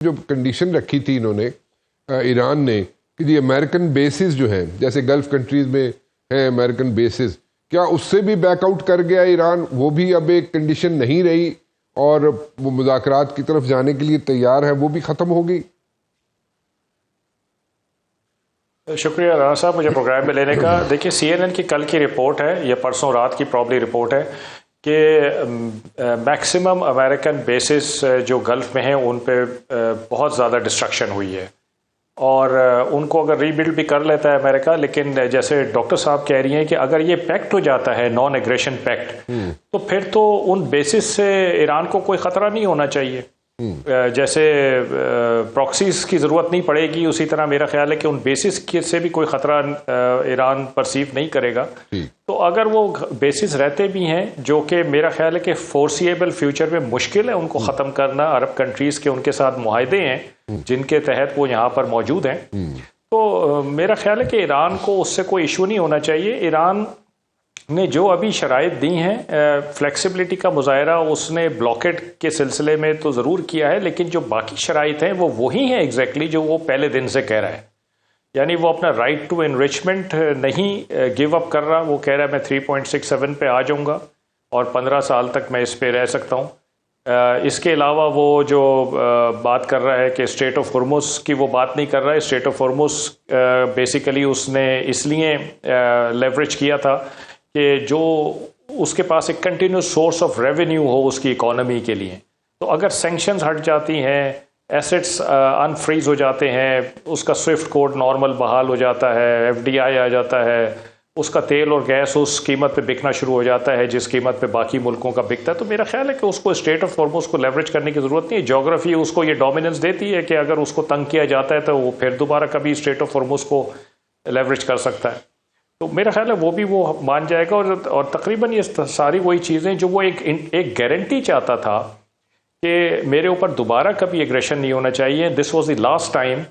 जो कंडीशन रखी थी इन्होंने ईरान ने कि जी अमेरिकन बेसिस जो हैं, जैसे गल्फ कंट्रीज में हैं अमेरिकन बेसिस, क्या उससे भी बैकआउट कर गया ईरान? वो भी अब एक कंडीशन नहीं रही और वो मुज़ाकरात की तरफ जाने के लिए तैयार है, वो भी ख़त्म हो गई? शुक्रिया राणा साहब मुझे प्रोग्राम में लेने का। देखिए CNN की कल की रिपोर्ट है, ये परसों रात की प्रॉब्ली रिपोर्ट है कि मैक्सिमम अमेरिकन बेसिस जो गल्फ में हैं उन पे बहुत ज़्यादा डिस्ट्रक्शन हुई है और उनको अगर रीबिल्ड भी कर लेता है अमेरिका, लेकिन जैसे डॉक्टर साहब कह रही हैं कि अगर ये पैक्ट हो जाता है, नॉन एग्रेशन पैक्ट, तो फिर तो उन बेसिस से ईरान को कोई ख़तरा नहीं होना चाहिए। जैसे प्रॉक्सीज की ज़रूरत नहीं पड़ेगी, उसी तरह मेरा ख्याल है कि उन बेसिस से भी कोई ख़तरा ईरान परसीव नहीं करेगा। तो अगर वो बेसिस रहते भी हैं, जो कि मेरा ख्याल है कि फोर्सिएबल फ्यूचर में मुश्किल है उनको ख़त्म करना, अरब कंट्रीज़ के उनके साथ मुआहदे हैं जिनके तहत वो यहाँ पर मौजूद हैं, तो मेरा ख्याल है कि ईरान को उससे कोई इशू नहीं होना चाहिए। ईरान ने जो अभी शराइत दी हैं, फ्लेक्सिबिलिटी का मुजाहरा उसने ब्लॉकेट के सिलसिले में तो ज़रूर किया है, लेकिन जो बाकी शराइत हैं वो वही हैं एग्जैक्टली जो वो पहले दिन से कह रहा है। यानी वो अपना राइट टू एनरिचमेंट नहीं गिव अप कर रहा। वो कह रहा है मैं 3.67 पे आ जाऊंगा और 15 साल तक मैं इस पे रह सकता हूँ। इसके अलावा वो जो बात कर रहा है कि स्ट्रेट ऑफ हॉर्मुज़ की वो बात नहीं कर रहा है। स्ट्रेट ऑफ हॉर्मुज़ बेसिकली उसने इसलिए लेवरेज किया था कि जो उसके पास एक कंटिन्यूस सोर्स ऑफ रेवेन्यू हो उसकी इकोनॉमी के लिए। तो अगर सैंक्शंस हट जाती हैं, एसेट्स अनफ्रीज हो जाते हैं, उसका स्विफ्ट कोड नॉर्मल बहाल हो जाता है, FDI आ जाता है, उसका तेल और गैस उस कीमत पे बिकना शुरू हो जाता है जिस कीमत पे बाकी मुल्कों का बिकता है, तो मेरा ख्याल है कि उसको स्ट्रेट ऑफ हॉर्मुज़ को लेवरेज करने की ज़रूरत नहीं है। जोग्राफी उसको ये डोमिनेंस देती है कि अगर उसको तंग किया जाता है तो वो फिर दोबारा कभी स्ट्रेट ऑफ हॉर्मुज़ को लेवरेज कर सकता है। तो मेरा ख्याल है वो भी वो मान जाएगा और तकरीबन ये सारी वही चीज़ें जो वो एक गारंटी चाहता था कि मेरे ऊपर दोबारा कभी एग्रेशन नहीं होना चाहिए। This was the last time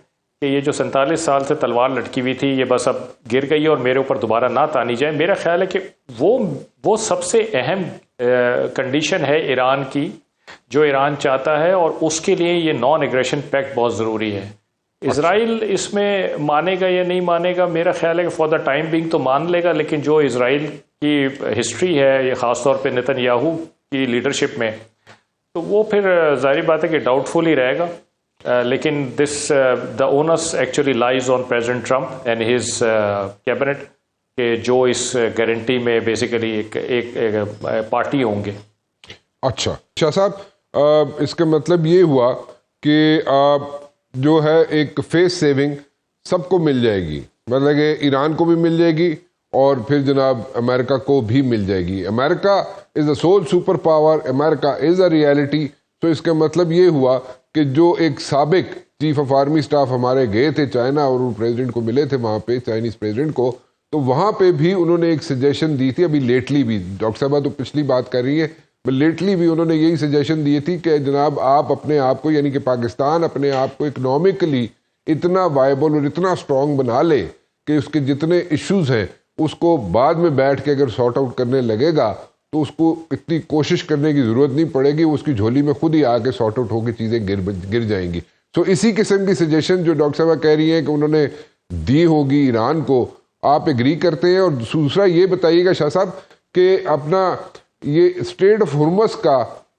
कि ये जो 47 साल से तलवार लटकी हुई थी ये बस अब गिर गई और मेरे ऊपर दोबारा ना तानी जाए। मेरा ख्याल है कि वो सबसे अहम कंडीशन है ईरान की, जो ईरान चाहता है, और उसके लिए ये नॉन एग्रेशन पैक्ट बहुत ज़रूरी है। इज़राइल इसमें मानेगा या नहीं मानेगा, मेरा ख्याल है कि फॉर द टाइम बिंग तो मान लेगा, लेकिन जो इज़राइल की हिस्ट्री है ये ख़ासतौर पे नेतन्याहू की लीडरशिप में, तो वो फिर जाहिर बात है कि डाउटफुल ही रहेगा। लेकिन the onus actually lies on president Trump and his cabinet के जो इस गारंटी में बेसिकली एक पार्टी होंगे। अच्छा शाह साहब, इसका मतलब ये हुआ कि जो है एक फेस सेविंग सबको मिल जाएगी, मतलब कि ईरान को भी मिल जाएगी और फिर जनाब अमेरिका को भी मिल जाएगी। America is the sole super power, America is a reality. तो इसका मतलब ये हुआ कि जो एक साबिक चीफ ऑफ आर्मी स्टाफ हमारे गए थे चाइना और वो प्रेसिडेंट को मिले थे वहाँ पे, चाइनीज़ प्रेसिडेंट को, तो वहाँ पे भी उन्होंने एक सजेशन दी थी। अभी लेटली भी डॉक्टर साहबा तो पिछली बात कर रही है, लेटली भी उन्होंने यही सजेशन दी थी कि जनाब आप अपने आप को, यानी कि पाकिस्तान अपने आप को इकनॉमिकली इतना वायबल और इतना स्ट्रॉन्ग बना ले कि उसके जितने इश्यूज हैं उसको बाद में बैठ के अगर सॉर्ट आउट करने लगेगा तो उसको इतनी कोशिश करने की ज़रूरत नहीं पड़ेगी, उसकी झोली में खुद ही आके सॉर्ट आउट होकर चीज़ें गिर जाएंगी। सो इसी किस्म की सजेशन जो डॉक्टर साहब कह रही हैं कि उन्होंने दी होगी ईरान को, आप एग्री करते हैं? और दूसरा ये बताइएगा शाह साहब कि अपना ये स्ट्रेट ऑफ हॉर्मुज़ का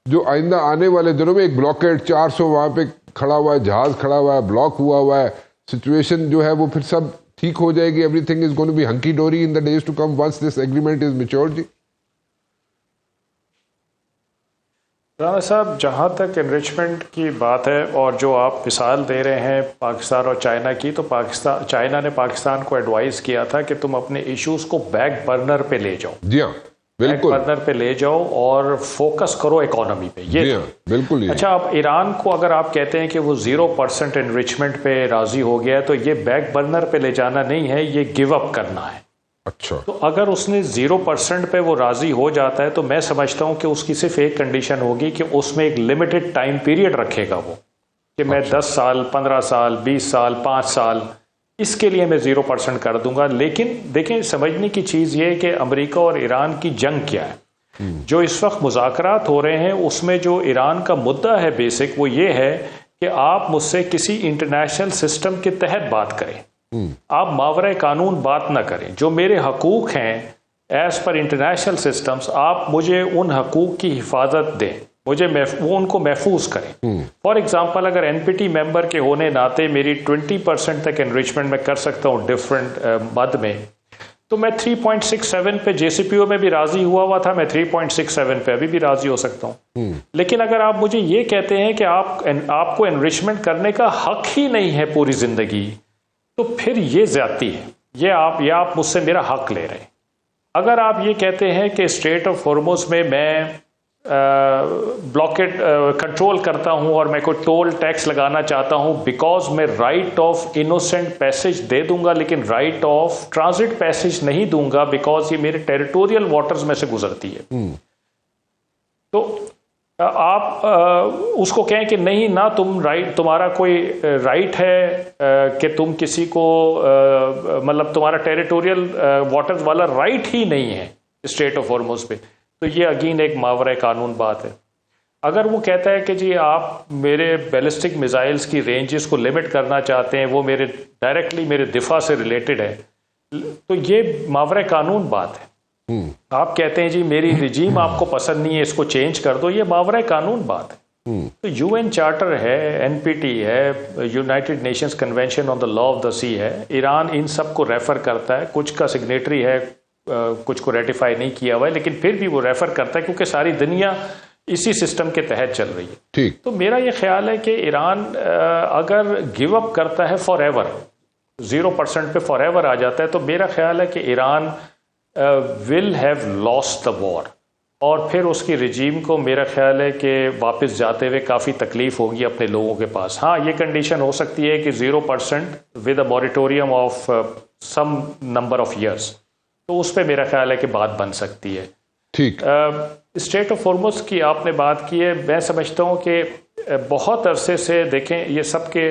जो आइंदा आने वाले दिनों में एक ब्लॉकेट 400 वहाँ पे खड़ा हुआ है, जहाज खड़ा हुआ है, ब्लॉक हुआ है, सिचुएशन जो है वो फिर सब ठीक हो जाएगी, everything is going to be hunky dory in the days to come once this agreement is matured? जी राना साहब, जहाँ तक एनरिचमेंट की बात है और जो आप मिसाल दे रहे हैं पाकिस्तान और चाइना की, तो चाइना ने पाकिस्तान को एडवाइस किया था कि तुम अपने इश्यूज को बैक बर्नर पे ले जाओ। जी हाँ, बिल्कुल, बैक बर्नर पे ले जाओ और फोकस करो इकोनॉमी पे। ये बिल्कुल। अच्छा, आप ईरान को अगर आप कहते हैं कि वो 0% एनरिचमेंट पे राजी हो गया है, तो ये बैक बर्नर पे ले जाना नहीं है, ये गिव अप करना है। अच्छा, तो अगर उसने 0% पे वो राजी हो जाता है तो मैं समझता हूं कि उसकी सिर्फ एक कंडीशन होगी कि उसमें एक लिमिटेड टाइम पीरियड रखेगा वो, कि मैं 10 साल, 15 साल, 20 साल, 5 साल, इसके लिए मैं 0% कर दूंगा। लेकिन देखें, समझने की चीज़ ये है कि अमेरिका और ईरान की जंग क्या है। जो इस वक्त मुज़ाकरात हो रहे हैं उसमें जो ईरान का मुद्दा है बेसिक, वो ये है कि आप मुझसे किसी इंटरनेशनल सिस्टम के तहत बात करें, आप मावरा कानून बात ना करें। जो मेरे हकूक़ हैं एज़ पर इंटरनेशनल सिस्टम्स, आप मुझे उन हकूक़ की हिफाजत दें, मुझे वो उनको महफूज करें। फॉर एग्ज़ाम्पल, अगर एनपीटी मेंबर के होने नाते मेरी 20% तक एनरिचमेंट मैं कर सकता हूँ डिफरेंट मद में, तो मैं 3.67 पे JCPO में भी राजी हुआ था, मैं 3.67 पे अभी भी राजी हो सकता हूँ। लेकिन अगर आप मुझे ये कहते हैं कि आपको एनरिचमेंट करने का हक ही नहीं है पूरी जिंदगी, तो फिर ये ज्यादती है, ये आप मुझसे मेरा हक ले रहे हैं। अगर आप ये कहते हैं कि स्ट्रेट ऑफ हॉर्मुज़ में मैं ब्लॉकेट कंट्रोल करता हूं और मैं कोई टोल टैक्स लगाना चाहता हूं बिकॉज मैं राइट ऑफ इनोसेंट पैसेज दे दूंगा लेकिन राइट ऑफ ट्रांजिट पैसेज नहीं दूंगा बिकॉज ये मेरे टेरिटोरियल वाटर्स में से गुजरती है, तो आप उसको कहें कि नहीं ना, तुम्हारा कोई राइट है कि तुम किसी को मतलब तुम्हारा टेरिटोरियल वाटर्स वाला राइट ही नहीं है स्ट्रेट ऑफ हॉर्मुज़ पे, तो ये अगेन एक मावरा कानून बात है। अगर वो कहता है कि जी आप मेरे बैलिस्टिक मिसाइल्स की रेंजेस को लिमिट करना चाहते हैं, वो मेरे डायरेक्टली मेरे दिफा से रिलेटेड है, तो ये मावरा कानून बात है। आप कहते हैं जी मेरी रिजीम आपको पसंद नहीं है, इसको चेंज कर दो, ये मावरा कानून बात है। तो UN चार्टर है, NPT है, United Nations Convention on the Law of the Sea है, ईरान इन सब को रेफर करता है, कुछ का सिग्नेटरी है, कुछ को रेटिफाई नहीं किया हुआ है, लेकिन फिर भी वो रेफर करता है क्योंकि सारी दुनिया इसी सिस्टम के तहत चल रही है। ठीक, तो मेरा ये ख्याल है कि ईरान अगर गिव अप करता है फॉर एवर, 0% पे फॉर एवर आ जाता है, तो मेरा ख्याल है कि Iran will have lost the war, और फिर उसकी रिजीम को मेरा ख्याल है कि वापस जाते हुए काफ़ी तकलीफ होगी अपने लोगों के पास। हाँ, ये कंडीशन हो सकती है कि 0% with a moratorium of some number of years, तो उस पर मेरा ख्याल है कि बात बन सकती है। ठीक, स्ट्रेट ऑफ हॉर्मुज़ की आपने बात की है, मैं समझता हूँ कि बहुत अरसे से देखें ये सबके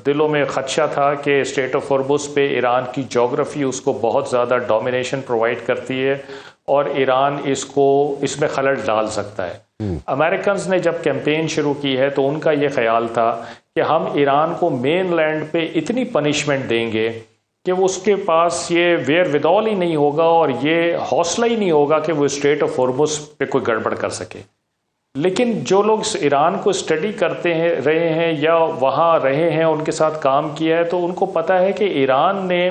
दिलों में खदशा था कि स्ट्रेट ऑफ हॉर्मुज़ पे ईरान की जोग्राफ़ी उसको बहुत ज़्यादा डोमिनेशन प्रोवाइड करती है और ईरान इसमें खलल डाल सकता है। अमेरिकन्स ने जब कैंपेन शुरू की है तो उनका ये ख्याल था कि हम ईरान को मेन लैंड पे इतनी पनिशमेंट देंगे कि वो उसके पास ये वेयर विदॉल ही नहीं होगा और ये हौसला ही नहीं होगा कि वो स्ट्रेट ऑफ हॉर्मुज़ पे कोई गड़बड़ कर सके। लेकिन जो लोग ईरान को स्टडी करते हैं रहे हैं या वहाँ रहे हैं, उनके साथ काम किया है, तो उनको पता है कि ईरान ने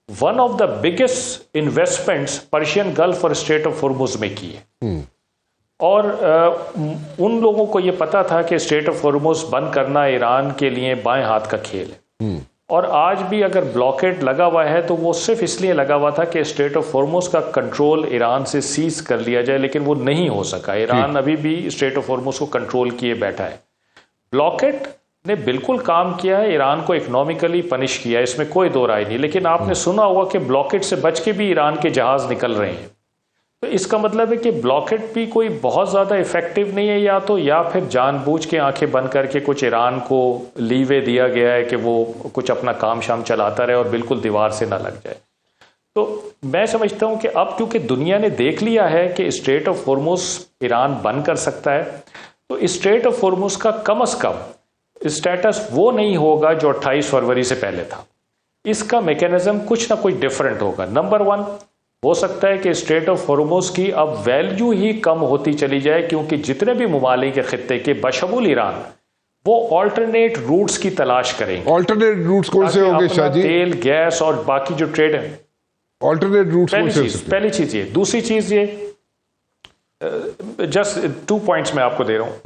one of the biggest investments Persian gulf और स्ट्रेट ऑफ हॉर्मुज़ में की है। और उन लोगों को ये पता था कि स्ट्रेट ऑफ हॉर्मुज़ बंद करना ईरान के लिए बाएं हाथ का खेल है। और आज भी अगर ब्लॉकेट लगा हुआ है तो वो सिर्फ इसलिए लगा हुआ था कि स्ट्रेट ऑफ हॉर्मुज़ का कंट्रोल ईरान से सीज कर लिया जाए, लेकिन वो नहीं हो सका। ईरान अभी भी स्ट्रेट ऑफ हॉर्मुज़ को कंट्रोल किए बैठा है। ब्लॉकेट ने बिल्कुल काम किया है, ईरान को इकोनॉमिकली पनिश किया है, इसमें कोई दो राय नहीं। लेकिन आपने सुना होगा कि ब्लॉकेट से बच के भी ईरान के जहाज़ निकल रहे हैं, तो इसका मतलब है कि ब्लॉकेट भी कोई बहुत ज़्यादा इफेक्टिव नहीं है, या फिर जानबूझ के आंखें बंद करके कुछ ईरान को लीवे दिया गया है कि वो कुछ अपना काम शाम चलाता रहे और बिल्कुल दीवार से ना लग जाए। तो मैं समझता हूँ कि अब क्योंकि दुनिया ने देख लिया है कि स्ट्रेट ऑफ हॉर्मुज़ ईरान बंद कर सकता है, तो स्ट्रेट ऑफ हॉर्मुज़ का कम से कम स्टेटस वो नहीं होगा जो 28 फरवरी से पहले था। इसका मैकेनिज्म कुछ ना कुछ डिफरेंट होगा। नंबर 1, हो सकता है कि स्ट्रेट ऑफ हॉर्मुज़ की अब वैल्यू ही कम होती चली जाए, क्योंकि जितने भी ममालिक के खित्ते के बशमूल ईरान वो ऑल्टरनेट रूट्स की तलाश करेंगे। ऑल्टरनेट रूट्स कौन से होंगे शाहजी? तेल, गैस और बाकी जो ट्रेड है, ऑल्टरनेट रूट्स कौन से? पहली चीज ये। दूसरी चीज ये, जस्ट 2 पॉइंट्स मैं आपको दे रहा हूँ।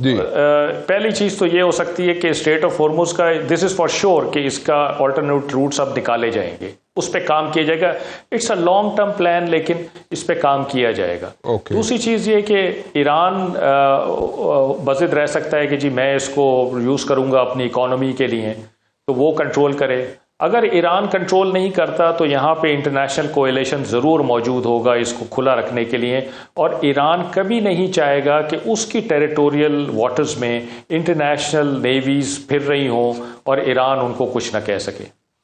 पहली चीज तो ये हो सकती है कि स्ट्रेट ऑफ हॉर्मुज़ का दिस इज फॉर श्योर कि इसका ऑल्टरनेट रूट्स अब निकाले जाएंगे, उस पर काम किया जाएगा। It's a long term plan, लेकिन इस पर काम किया जाएगा। दूसरी चीज़ ये कि ईरान बज़िद रह सकता है कि जी मैं इसको यूज़ करूँगा अपनी इकोनॉमी के लिए, तो वो कंट्रोल करे। अगर ईरान कंट्रोल नहीं करता तो यहाँ पे इंटरनेशनल कोएलिशन ज़रूर मौजूद होगा इसको खुला रखने के लिए, और ईरान कभी नहीं चाहेगा कि उसकी टेरिटोरियल वाटर्स में इंटरनेशनल नेवीज़ फिर रही हों और ईरान उनको कुछ ना कह सके।